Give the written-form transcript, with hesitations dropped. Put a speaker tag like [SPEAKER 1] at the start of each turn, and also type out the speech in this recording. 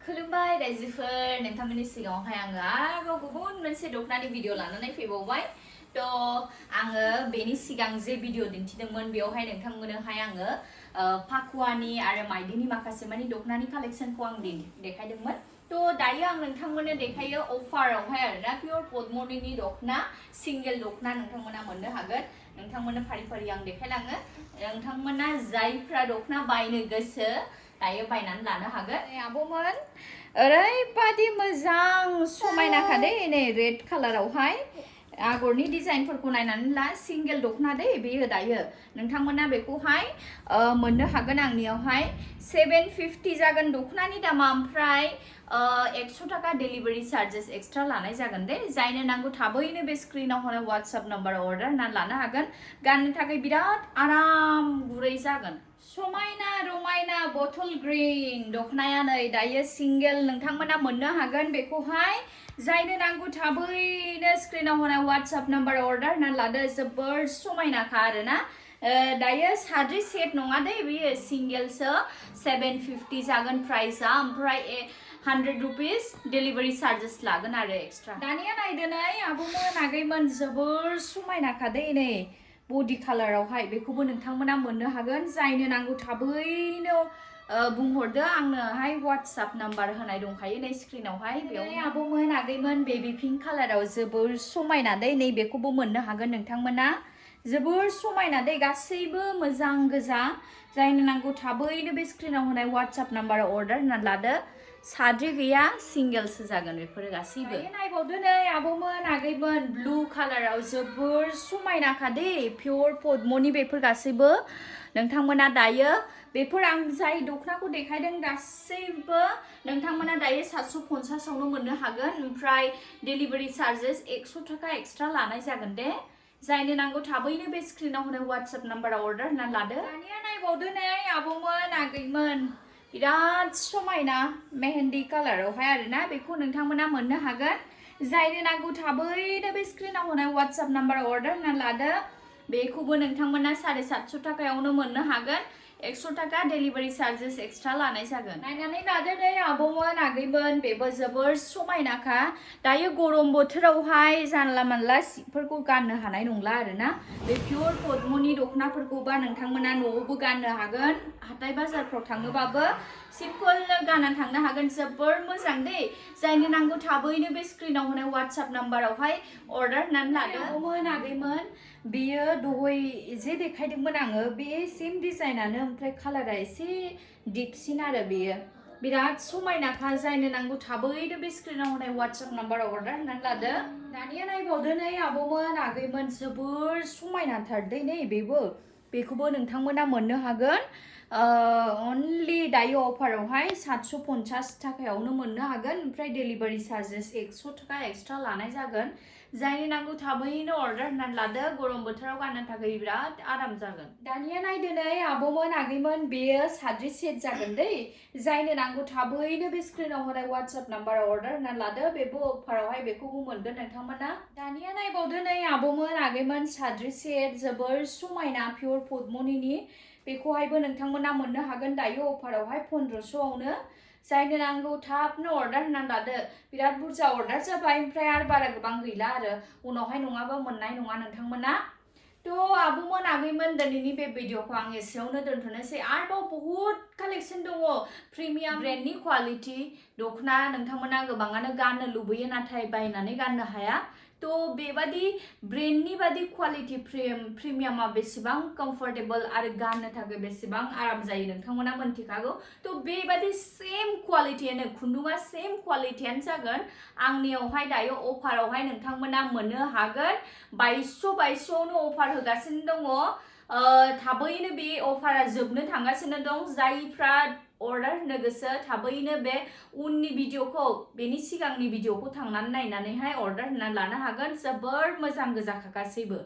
[SPEAKER 1] खुलुमबाय रायजोफोर नोंथांमोननि सिगाङावहाय आङो आरोबाव गुबुन मोनसे दखनानि भिडिअ लानानै फैबावबाय थ' आङो बेनि सिगां जे भिडिअ दिन्थिदोंमोन बेयावहाय नोंथांमोननोहाय आङो फाकुवानि आरो माइदिनि माखासे मानि दखनानि कालेक्शनखौ आं देखायदोंमोन थ' दायो आं नोंथांमोननो देखायो अफारावहाय आरोना पियर पद्मनिनि दखना सिंगेल दखना नोंथांमोना मोननो हागोन नोंथांमोननो फारि फारि आं देखायलाङो नोंथांमोना जायफ्रा दखना बायनो गोसो दायो बायनानै लानो हागोन आब'मोन ओरैबादि मोजां समायनाखा दे नै रेड कालारावहाय आगरनि डिजाइनफोरखौ नायनानै ला सिंगेल दखना दे बेयो दायो नोंथांमोना बेखौहाय मोननो हागोन आंनियावहाय 750 जागोन दखनानि दामा ओमफ्राय 100 टाका डेलिभारि चार्जेस एक्सट्रा लानाय जागोन दे जायनो नांगौ थाबैनो बे स्क्रिनाव होनाय WhatsApp नाम्बाराव अर्डार होनानै लानो हागोन गाननो थाखाय बिराद आराम गुरै जागोन समायना रमायना बटल ग्रीन दखनाया नै दायो सिंगेल नोंथांमोना मोननो हागोन बेखौहाय जायनो नांगौ थाबैनो स्क्रिनाव होनाय WhatsApp नाम्बाराव अर्डार होनानै लादो जोबोर समायनाखा आरोना दायो साद्रि सेट नङा दे बेयो सिंगेलसो 750 जागोन प्राइसआ ओमफ्राय 100 रुपिस डेलिभारि चार्जेस लागोन आरो एक्सट्रा दानिया नायदो नै आब'मोन आगैमोन जोबोर समायनाखा दे नै बडि कालारावहाय बेखौबो नोंथांमोना मोननो हागोन जायनो नांगौ थाबैनो बुंहरदो आंनोहाय WhatsApp नाम्बार होनाय दंखायो नै स्क्रिनावहाय बेयाव आब'मोन आगैमोन बेबी पिंक कालाराव जोबोर समायना दे नै बेखौबो मोननो हागोन नोंथांमोना जोबोर समायना दे गासैबो मोजां गोजा जायनो नांगौ थाबैनो बे स्क्रिनाव होनाय WhatsApp नाम्बाराव अर्डार होनानै लादो साद्रि गैया सिंगेलसो जागोन बेफोरो गासैबो नायबावदो नै आब'मोन आगैमोन ब्लु कालाराव जोबोर समायनाखा दे पियर पद्मनि बेफोर गासैबो नोंथांमोना दायो बेफोर आं जाय दखनाखौ देखायदों गासैबो नोंथांमोना दायो 750 आवनो मोननो हागोन ओमफ्राय डेलिभारि चार्जेस 100 टाका एक्सट्रा लानाय जागोन दे जायनो नांगौ थाबैनो बे स्क्रिनाव होनाय WhatsApp नाम्बाराव अर्डार होनानै लादो दानिया नायबावदो नै आब'मोन आगैमोन बिराद समायना मेहेन्दी कालारावहाय आरोना बेखौ नोंथांमोना मोननो हागोन जायनो नांगौ थाबैनो बे स्क्रिनाव होनाय WhatsApp नाम्बाराव अर्डार होनानै लादो बेखौबो नोंथांमोना 750 टाकायावनो मोननो हागोन 100 टाका डेलिभारि चार्जेस एक्सट्रा लानाय जागोन नायनानै लादो नै आब'मोन आगैमोन बेबो जोबोर समायनाखा दायो गरम बोथोरावहाय जानला मानला सिफोरखौ गाननो हानाय नंला आरोना बे पियर पद्मनि दखनाफोरखौबा नोंथांमोना न'आवबो गाननो हागोन हाथाय बाजारफ्राव थाङोबाबो सिम्पलनो गाननानै थांनो हागोन जोबोर मोजां दे जायनो नांगौ थाबैनो बे स्क्रिनाव होनाय WhatsApp नाम्बारावहाय अर्डार होनानै लादो आब'मोन आगैमोन बेयो दहाय जे देखायदोंमोन आङो बे सेम डिजाइनानो ओमफ्राय कालारा एसे डिपसिन आरो बेयो बिराद समायनाखा जायनो नांगौ थाबैनो बे स्क्रिनाव होनाय WhatsApp नाम्बाराव अर्डार होनानै लादो दानिया नायबावदो नै आब'मोन आगैमोन जोबोर समायनाथार दे नै बेखौबो नोंथांमोना मोननो हागोन अनलि दायो अफारावहाय 750 टाकायावनो मोननो हागोन ओमफ्राय डेलिभारि चार्जेस 100 टाका एक्सट्रा लानाय जागोन जायनो नांगौ थाबैनो अर्डार होनानै लादो गरम बोथोराव गाननो थाखाय बिराद आराम जागोन दानिया नायदो नै आब'मोन आगैमोन बेयो साद्रि सेट जागोन दै जायनो नांगौ थाबैनो बे स्क्रिनाव होनाय WhatsApp नाम्बाराव अर्डार होनानै लादो बेबो अफारावहाय बेखौबो मोनगोन नोंथांमोना दानिया नायबावदो नै आब'मोन आगैमोन साद्रि सेट जोबोर समायना पियर पद्मनिनि बेखौहायबो नोंथांमोना मोननो हागोन दायो अफारावहाय 1500 आवनो जायनो नांगौ थाबनो अर्डार होनानै लादो बिराद बुरजा अर्डार जाबाय ओमफ्राय आरो बारा गोबां गैला आरो उनावहाय नङाबा मोननाय नङा नोंथांमोना थ' आब'मोन आगैमोन दिनैनि बे भिडिअखौ आं एसेयावनो दोनथ'नोसै आरोबाव बहुद कालेक्शन दङ प्रिमियाम ब्रेन्डनि क्वालिटि दखना नोंथांमोना गोबाङानो गाननो लुबैयो नाथाय बायनानै गाननो हाया थ' बेबादि ब्रेन्डनि बादि क्वालिटि प्रिमियामा बेसेबां कम्फर्टेबल आरो गाननो थाखाय बेसेबां आराम जायो नोंथांमोना मोनथिखागौ थ' बेबादि सेम क्वालिटियानो खुन्दुङा सेम क्वालिटियानो जागोन आंनियावहाय दायो अफारावहाय नोंथांमोना मोननो हागोन 2200 आवनो अफार होगासिनो दङ थाबैनो बे अफारा जोबनो थांगासिनो दं जायफ्रा अर्डार होनो गोसो थाबैनो बे उननि भिडिअखौ बेनि सिगांनि भिडिअखौ थांनानै नायनानैहाय अर्डार होनानै लानो हागोन जोबोर मोजां गोजाखा गासैबो